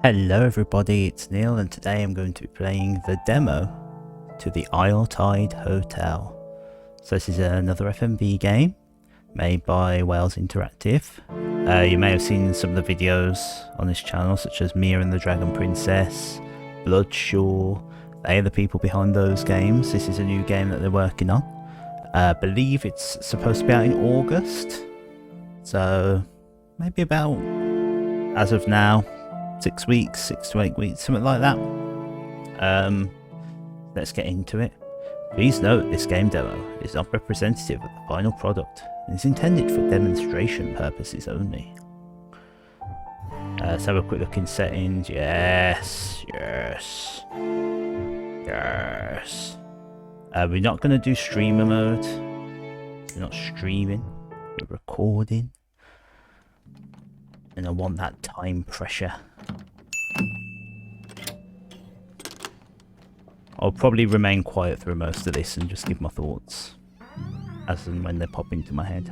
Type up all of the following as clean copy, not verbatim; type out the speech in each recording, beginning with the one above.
Hello everybody, it's Neil and today I'm going to be playing the demo to the Tide Hotel. So this is another FMV game made by Wales Interactive. You may have seen some of the videos on this channel such as Mia and the Dragon Princess, Bloodshore. They are the people behind those games. This is a new game that they're working on. I believe it's supposed to be out in August. So maybe about, as of now, 6 weeks, 6 to 8 weeks, something like that. Let's get into it. Please note this game demo is not representative of the final product and is intended for demonstration purposes only. Let's have a quick look in settings. Yes. We're not going to do streamer mode. We're not streaming, we're recording. And I want that time pressure. I'll probably remain quiet through most of this and just give my thoughts as and when they pop into my head.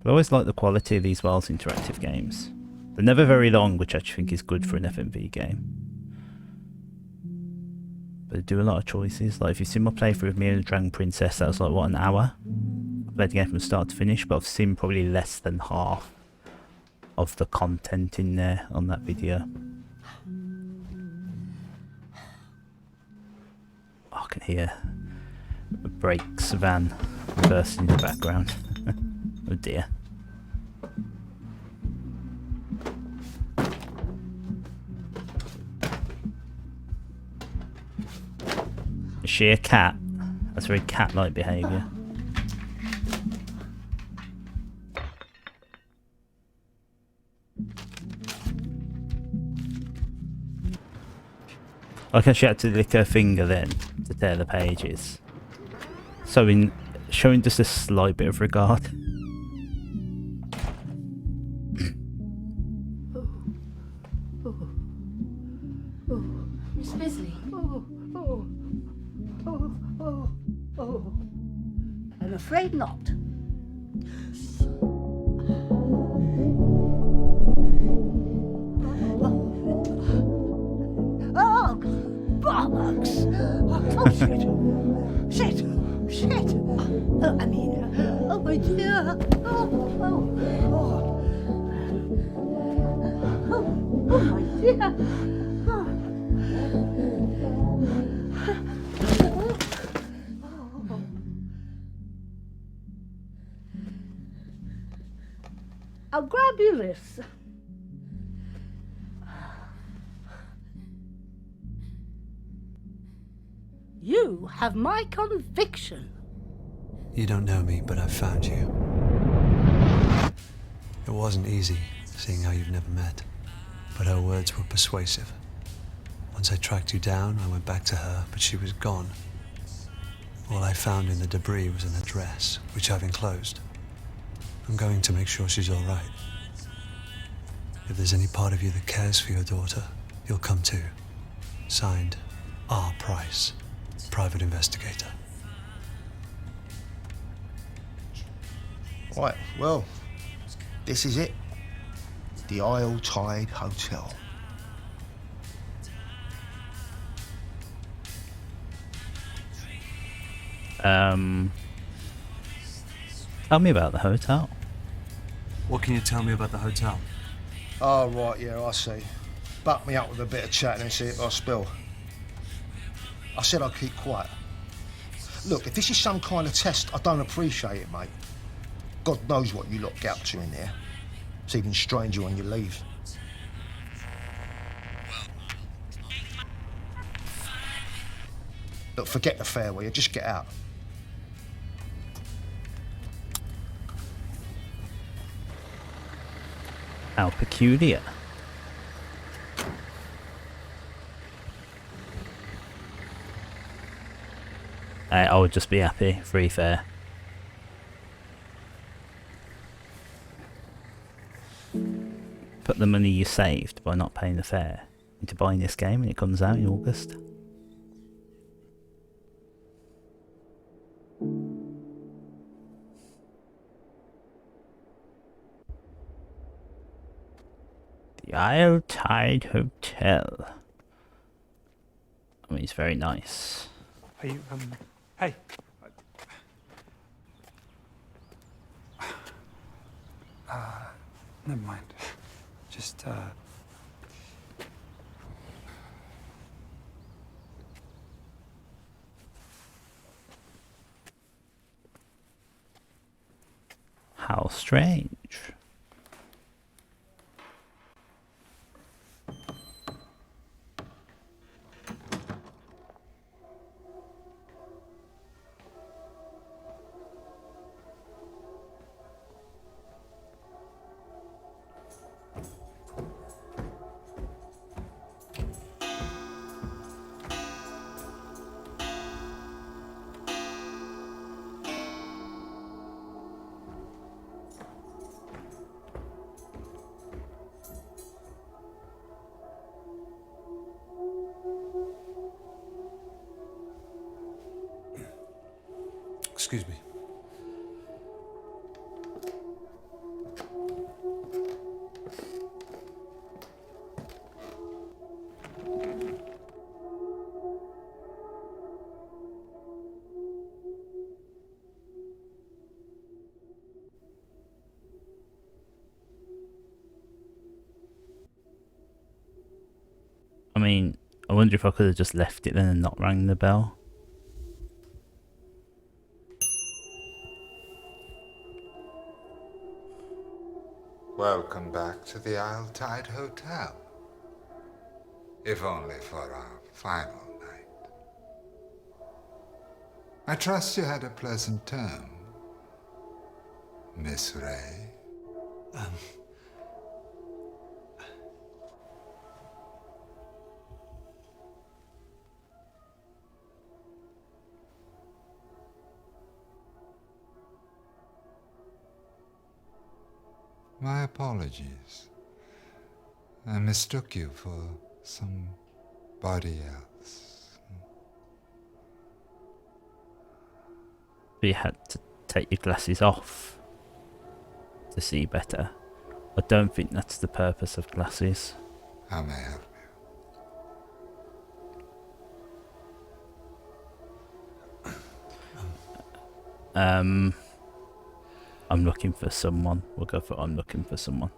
I always like the quality of these Wales Interactive games. They're never very long, which I think is good for an FMV game. But they do a lot of choices. Like if you've seen my playthrough of Mia and the Dragon Princess, that was like, what, an hour? I played the game from start to finish, but I've seen probably less than half of the content in there on that video. I can hear a brakes van reversing in the background. Oh dear. Is she a cat? That's very cat-like behaviour. I guess she had to lick her finger then to tear the pages. So in showing just a slight bit of regard. Miss Bisley. I'm afraid not. Oh, bollocks! Oh, shit! Shit! Oh, I mean, oh my dear! Oh my dear! I'll grab you this. You have my conviction. You don't know me, but I've found you. It wasn't easy, seeing how you've never met, but her words were persuasive. Once I tracked you down, I went back to her, but she was gone. All I found in the debris was an address, which I've enclosed. I'm going to make sure she's all right. If there's any part of you that cares for your daughter, you'll come too. Signed, R. Price, Private Investigator. Right, well, this is it. The Tide Hotel. Tell me about the hotel. What can you tell me about the hotel? Oh, right, yeah, I see. Buck me up with a bit of chat and see if I spill. I said I'd keep quiet. Look, if this is some kind of test, I don't appreciate it, mate. God knows what you lot get up to in there. It's even stranger when you leave. Look, forget the fare, will you? Just get out. How peculiar. I would just be happy. Free fare. Put the money you saved by not paying the fare into buying this game when it comes out in August. The Isle Tide Hotel. I mean, it's very nice. Are you, hey. Never mind. Just, How strange. Excuse me. I mean, I wonder if I could have just left it then and not rang the bell. Welcome back to the Isle Tide Hotel. If only for our final night. I trust you had a pleasant term, Miss Ray. My apologies. I mistook you for somebody else. You had to take your glasses off to see better. I don't think that's the purpose of glasses. How may I help you? I'm looking for someone. We'll go for I'm looking for someone.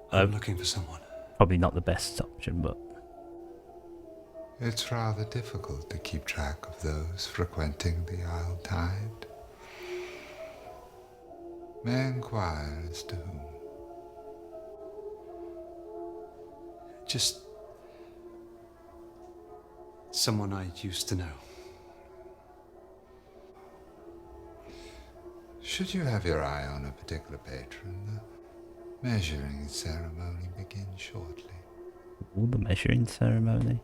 I'm looking for someone. Probably not the best option, but It's rather difficult to keep track of those frequenting the Isle Tide. May I inquire as to whom? Just someone I used to know. Should you have your eye on a particular patron, the measuring ceremony begins shortly. all the measuring ceremony.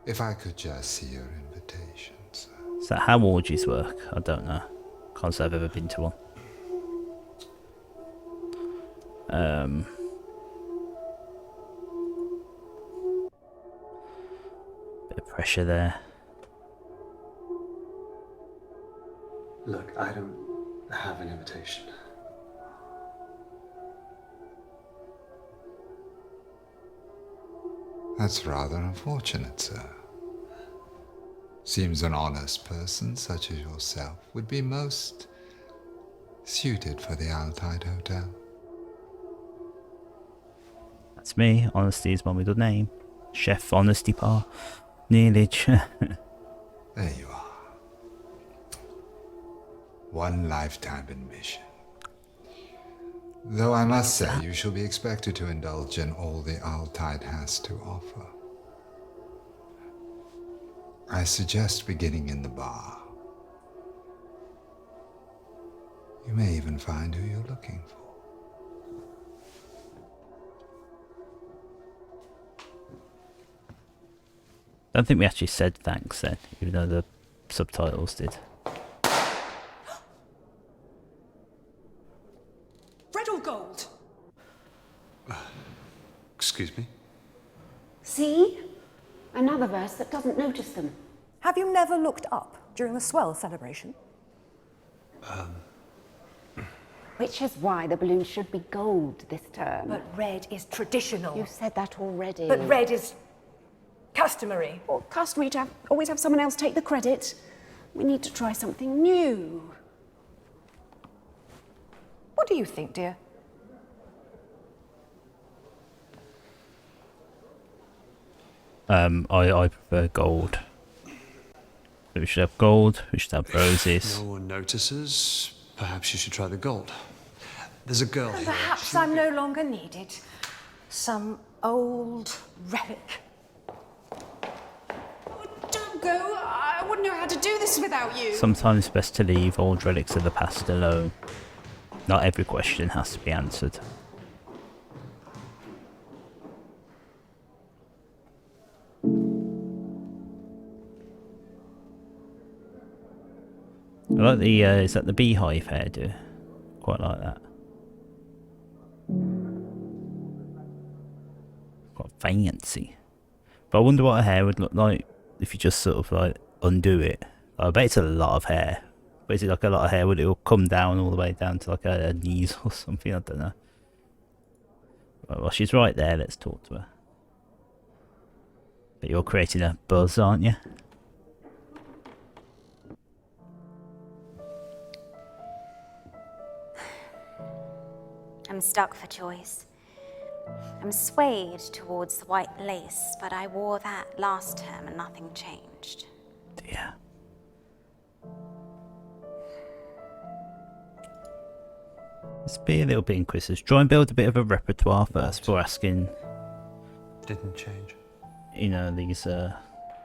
If I could just see your invitation, sir. Is that how orgies work? I don't know. Can't say I've ever been to one. Bit of pressure there. Look, I don't have an invitation. That's rather unfortunate, sir. Seems an honest person such as yourself would be most suited for the Isle Tide Hotel. That's me. Honesty is my middle name. Chef Honesty Par. Neilage. There you are. One lifetime admission. Though I must say, you shall be expected to indulge in all the Isle Tide has to offer. I suggest beginning in the bar. You may even find who you're looking for. Don't think we actually said thanks then, even though the subtitles did. Red or gold? Excuse me? See? Another verse that doesn't notice them. Have you never looked up during the swell celebration? Which is why the balloon should be gold this term. But red is traditional. You said that already. But red is customary. Or customary to always have someone else take the credit. We need to try something new. What do you think, dear? I prefer gold. We should have gold, we should have roses. No one notices. Perhaps you should try the gold. There's a girl here. Perhaps I'm no longer needed. Some old relic. Oh, don't go. I wouldn't know how to do this without you. Sometimes it's best to leave old relics of the past alone. Not every question has to be answered. I like the, is that the beehive hairdo? Quite like that. Quite fancy. But I wonder what her hair would look like if you just sort of like undo it. I bet it's a lot of hair. But is it like a lot of hair? Would it all come down all the way down to like her knees or something? I don't know. Right, well, she's right there. Let's talk to her. But you're creating a buzz, aren't you? I'm stuck for choice. I'm swayed towards the white lace, but I wore that last term and nothing changed. Dear. Let's be a little bit inquisitive. Try and build a bit of a repertoire first before asking, Didn't change. you know, these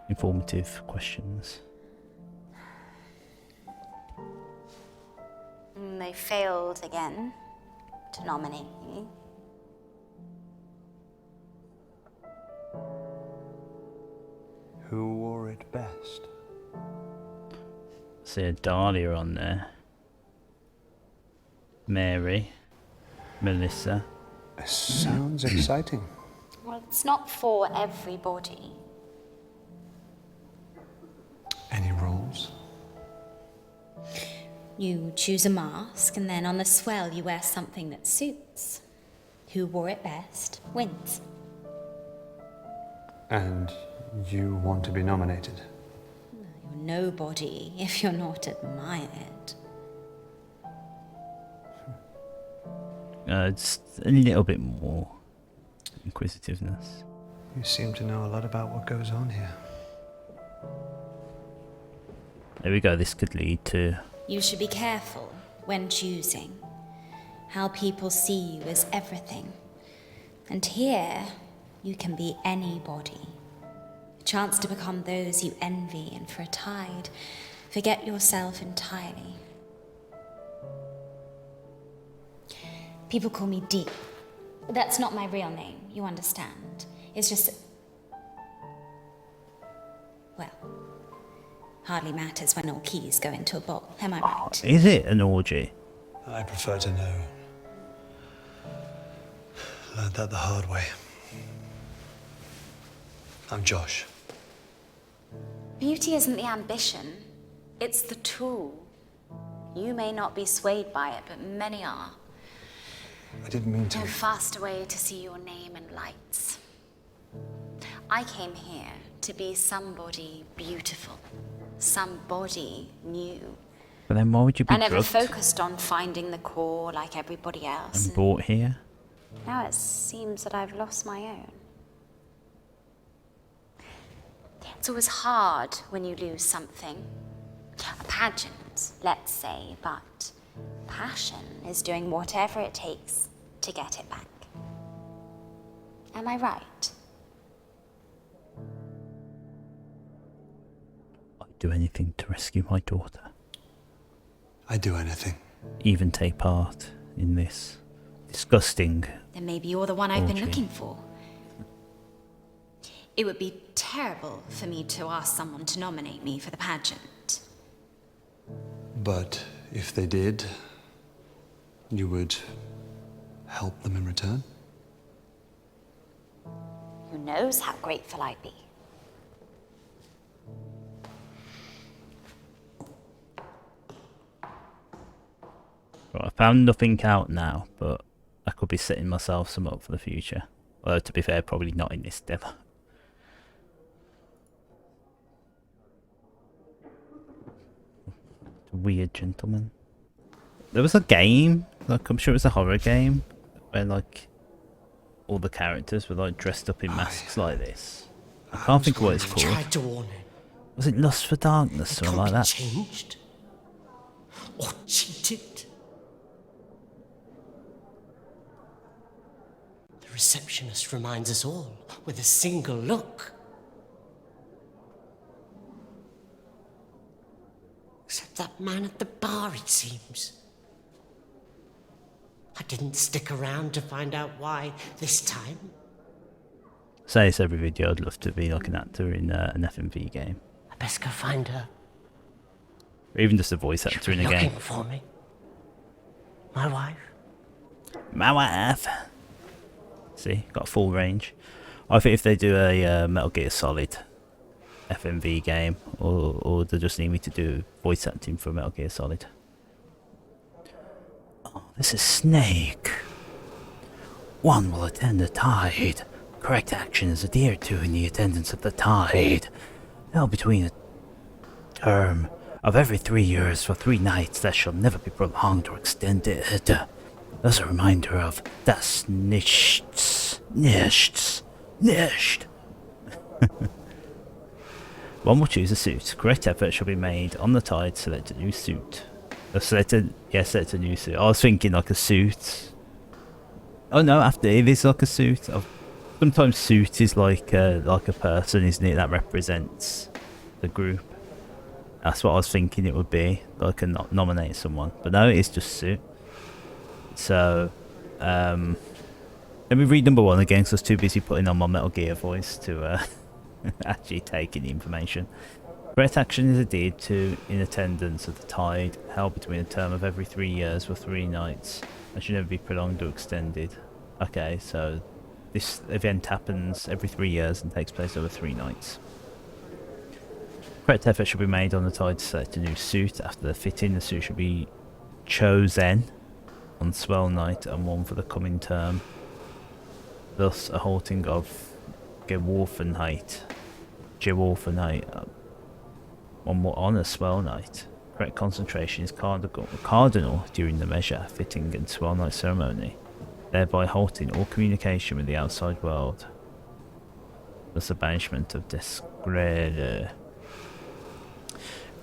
informative questions. They failed again to nominate me. Who wore it best? See a Dahlia on there. Mary. Melissa. Sounds exciting. Well, it's not for everybody. Any rules? You choose a mask, and then on the swell you wear something that suits. Who wore it best wins. And you want to be nominated? You're nobody if you're not admired. Just a little bit more inquisitiveness. You seem to know a lot about what goes on here. There we go. This could lead to... You should be careful when choosing. How people see you is everything. And here, you can be anybody. A chance to become those you envy, and for a tide, forget yourself entirely. People call me Deep. That's not my real name, you understand. It's just... well, hardly matters when all keys go into a bowl, am I right? Is it an orgy? I prefer to know. Learned that the hard way. I'm Josh. Beauty isn't the ambition, it's the tool. You may not be swayed by it, but many are. I didn't mean to. No faster way to see your name in lights. I came here to be somebody beautiful, somebody new. But then why would you be I never drugged focused on finding the core like everybody else. and brought here? Now it seems that I've lost my own. It's always hard when you lose something. A pageant, let's say, but passion is doing whatever it takes to get it back. Am I right? I'd do anything to rescue my daughter. I'd do anything. Even take part in this disgusting... Then maybe you're the one I've been orgy. looking for. It would be terrible for me to ask someone to nominate me for the pageant. But if they did, you would help them in return? Who knows how grateful I'd be? Right, I found nothing out now, but I could be setting myself some up for the future. Although, to be fair, probably not in this demo. Weird gentleman. There was a game, like I'm sure it was a horror game, where like all the characters were like dressed up in masks like this. I can't think of what it's called. Tried to warn him. Was it Lust for Darkness, something like that? Changed or cheated. The receptionist reminds us all with a single look. Except that man at the bar, it seems. I didn't stick around to find out why this time. Say it's every video, I'd love to be like an actor in an FMV game. I best go find her. Or even just a voice actor in a game. Looking for me. My wife. My wife. See, got full range. I think if they do a Metal Gear Solid FMV game, or they just need me to do voice acting for Metal Gear Solid. Oh, this is Snake. One will attend the tide. Correct action is adhered to in the attendance of the tide. Held between a term of every 3 years for 3 nights that shall never be prolonged or extended. As a reminder of das Nichts. One will choose a suit. Correct effort shall be made on the tide. Select a new suit. Select a new suit. I was thinking like a suit. Oh no, after it is like a suit. Sometimes suit is like a person, isn't it? That represents the group. That's what I was thinking it would be. Like I can nominate someone, but no, it's just suit. So, let me read number 1 again, because I was too busy putting on my Metal Gear voice to actually take in the information. Correct action is adhered to in attendance of the tide, held between a term of every 3 years for 3 nights, and should never be prolonged or extended. Okay, so this event happens every 3 years and takes place over 3 nights. Correct effort should be made on the tide to select a new suit. After the fitting, the suit should be chosen on swell night and one for the coming term. Thus, a halting of Geworfenheit one more on a swell night. Correct concentration is cardinal during the measure, fitting and swell night ceremony, thereby halting all communication with the outside world. Thus, a banishment of Desgrade.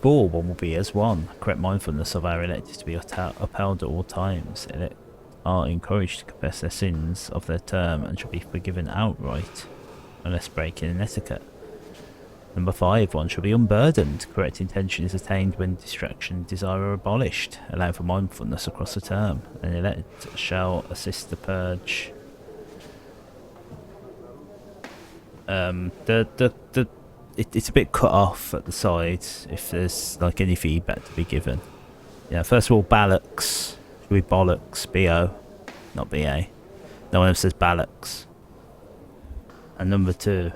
4, one will be as 1. Correct mindfulness of our elected to be upheld at all times. Elect are encouraged to confess their sins of their term and shall be forgiven outright, unless breaking an etiquette. Number 5, one shall be unburdened. Correct intention is attained when distraction and desire are abolished, allowing for mindfulness across the term. An elect shall assist the purge. It's a bit cut off at the sides if there's like any feedback to be given. Yeah, first of all, Ballocks. Should be Bollocks, B-O, not B-A. No one else says Ballocks. And number 2,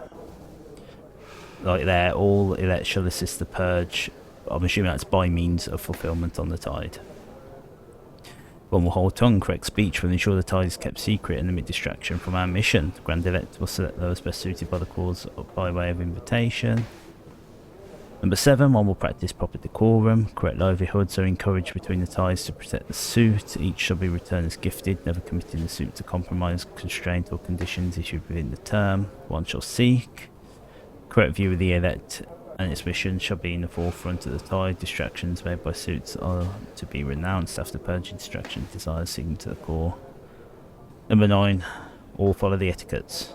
like there, all elect shall assist the purge. I'm assuming that's by means of fulfillment on the tide. 1 will hold tongue. Correct speech will ensure the tide is kept secret and limit distraction from our mission. The Grand Elect will select those best suited by the cause by way of invitation. Number 7, 1 will practice proper decorum. Correct livelihoods are encouraged between the tides to protect the suit. Each shall be returned as gifted, never committing the suit to compromise, constraint or conditions issued within the term. 1 shall seek. Correct view of the elect and its mission shall be in the forefront of the tide. Distractions made by suits are to be renounced after purging distractions, desires seeking to the core. Number 9, all follow the etiquettes.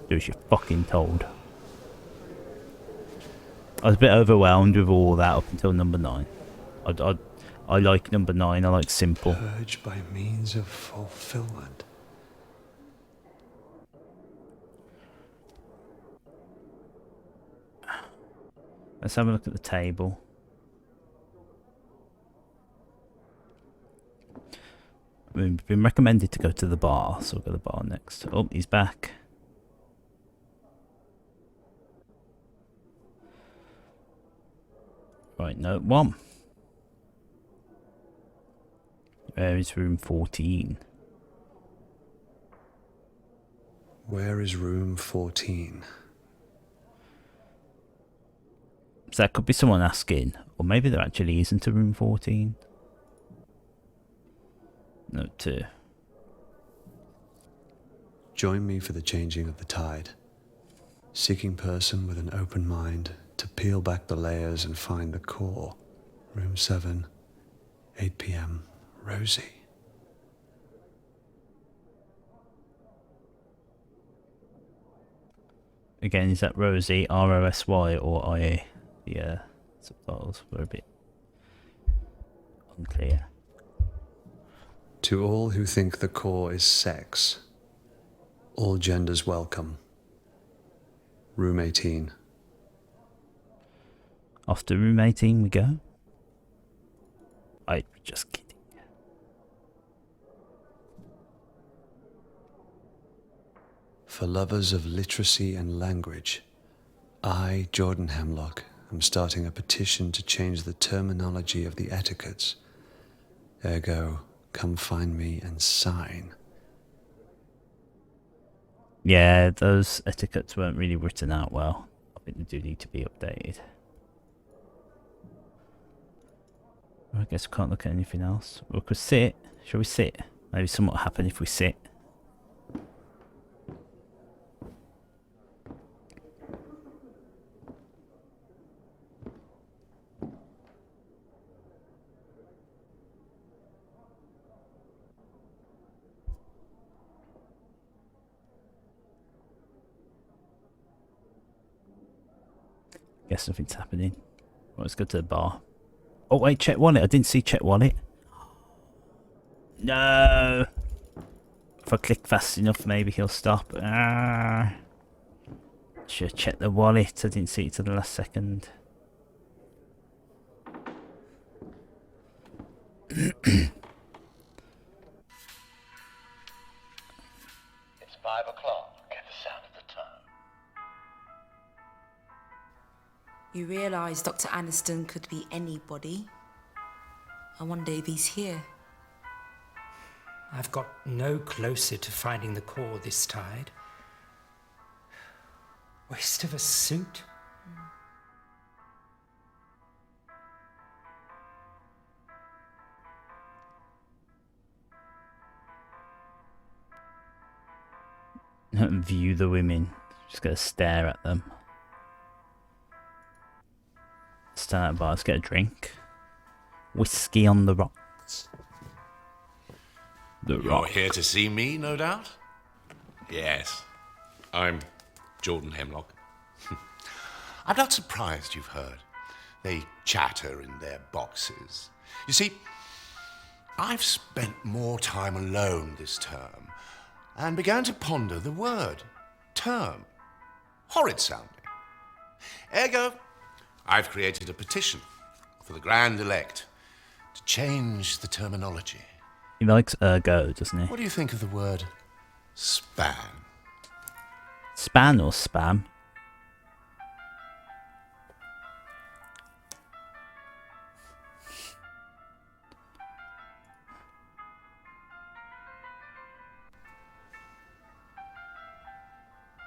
Do as you're fucking told. I was a bit overwhelmed with all that up until number 9. I like number 9, I like simple. Purge by means of fulfillment. Let's have a look at the table. We've been recommended to go to the bar, so we'll go to the bar next. Oh, he's back. Right, note 1. Where is room 14? Where is room 14? So that could be someone asking, or maybe there actually isn't a room 14. Note 2. Join me for the changing of the tide. Seeking person with an open mind to peel back the layers and find the core. Room 7, 8 p.m. Rosie. Again, is that Rosie, R-O-S-Y, or I-A? The subtitles were a bit unclear. To all who think the core is sex, all genders welcome. Room 18. Off to room 18 we go. I'm just kidding. For lovers of literacy and language, I, Jordan Hemlock, am starting a petition to change the terminology of the etiquettes. Ergo, come find me and sign. Yeah, those etiquettes weren't really written out well. I think they do need to be updated. I guess we can't look at anything else. We could sit. Shall we sit? Maybe something will happen if we sit. Guess nothing's happening. Well, let's go to the bar. Oh wait, check wallet. I didn't see check wallet. No. If I click fast enough, maybe he'll stop. Should check the wallet. I didn't see it till the last second. It's 5 o'clock. Get the sound of the tone. You realise Dr. Aniston could be anybody. I wonder if he's here. I've got no closer to finding the core this tide. Waste of a suit. View the women. Just gonna stare at them. Stand at the bar, let's get a drink. Whiskey on the rocks. The You're rock. here to see me, no doubt? Yes. I'm Jordan Hemlock. I'm not surprised you've heard. They chatter in their boxes. You see, I've spent more time alone this term and began to ponder the word term. Horrid sounding. Ergo, I've created a petition for the grand elect to change the terminology. He likes ergo, doesn't he? What do you think of the word span? Span or spam?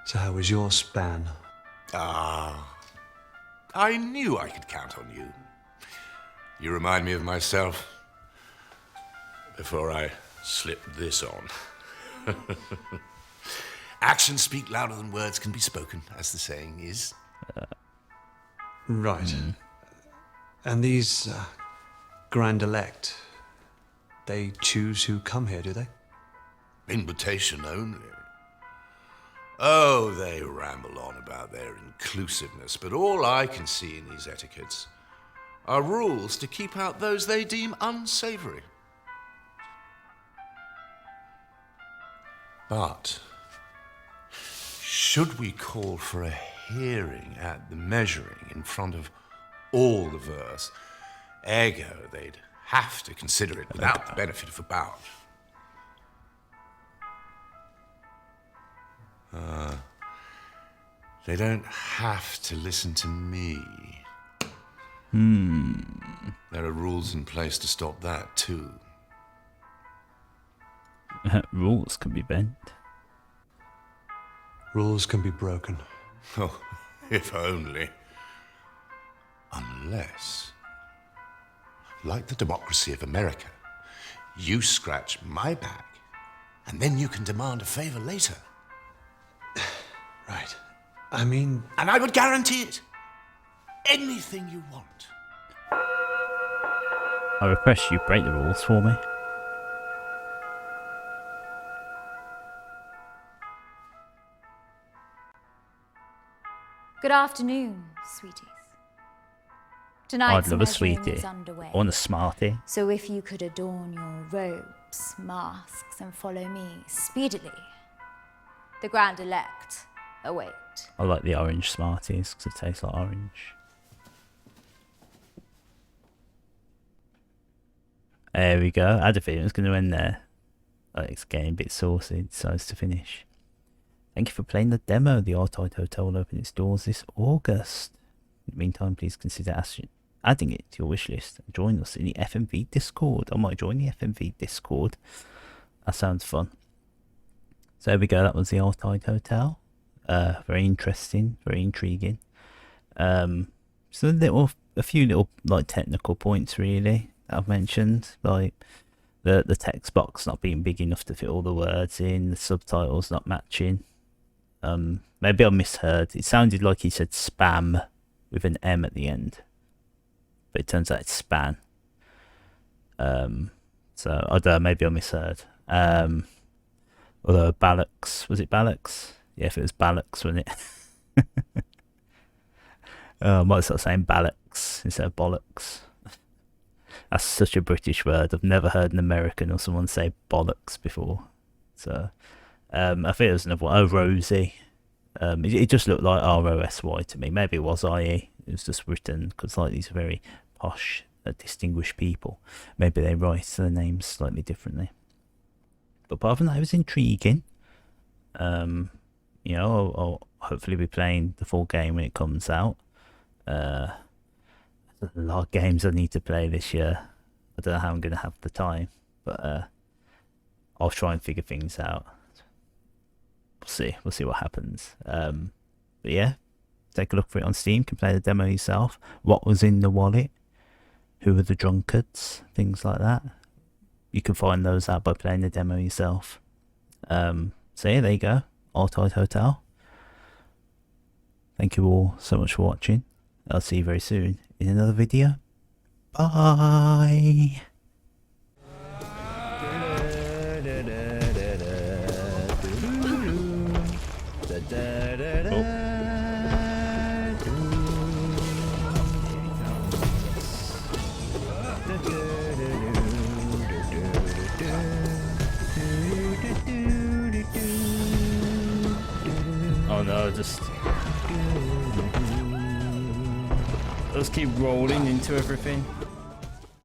So how was your span? I knew I could count on you. You remind me of myself before I slipped this on. Actions speak louder than words can be spoken, as the saying is. Right. And these grand elect, they choose who come here, do they? Invitation only. Oh, they ramble on about their inclusiveness, but all I can see in these etiquettes are rules to keep out those they deem unsavory. But should we call for a hearing at the measuring in front of all the verse, ergo they'd have to consider it without the benefit of a doubt. They don't have to listen to me. There are rules in place to stop that, too. Rules can be bent. Rules can be broken. Oh, if only. Unless, like the democracy of America, you scratch my back, and then you can demand a favor later. Right. I mean... And I would guarantee it. Anything you want. I request you break the rules for me. Good afternoon, sweeties. Tonight's I'd love a measuring sweetie. is underway. I want a smartie. So if you could adorn your robes, masks, and follow me speedily, the grand elect await. I like the orange Smarties because it tastes like orange. There we go. I had a feeling it was going to end there. Like, it's getting a bit saucy. It decides to finish. Thank you for playing the demo. The Artide Hotel will open its doors this August. In the meantime, please consider adding it to your wish list and join us in the FMV Discord. I might join the FMV Discord. That sounds fun. So there we go. That was the Artide Hotel. Very interesting, very intriguing. So a few little like technical points really that I've mentioned, like the text box not being big enough to fit all the words in, the subtitles not matching. Maybe I misheard. It sounded like he said spam with an M at the end, but it turns out it's span. So I don't know, maybe I misheard. Although Ballocks, was it Ballocks? Yeah, if it was Ballocks, wasn't it? I might start saying Ballocks instead of bollocks. That's such a British word. I've never heard an American or someone say bollocks before. So I think it was another one. Oh, Rosie. It just looked like R-O-S-Y to me. Maybe it was I-E. It was just written because like these are very posh, distinguished people. Maybe they write their names slightly differently. But apart from that, it was intriguing. You know, I'll hopefully be playing the full game when it comes out. There's a lot of games I need to play this year. I don't know how I'm going to have the time, but I'll try and figure things out. We'll see what happens. But yeah, take a look for it on Steam. You can play the demo yourself. What was in the wallet? Who were the drunkards? Things like that. You can find those out by playing the demo yourself. So yeah, there you go. Artide Hotel. Thank you all so much for watching. I'll see you very soon in another video. Bye. Oh no, just keep rolling into everything.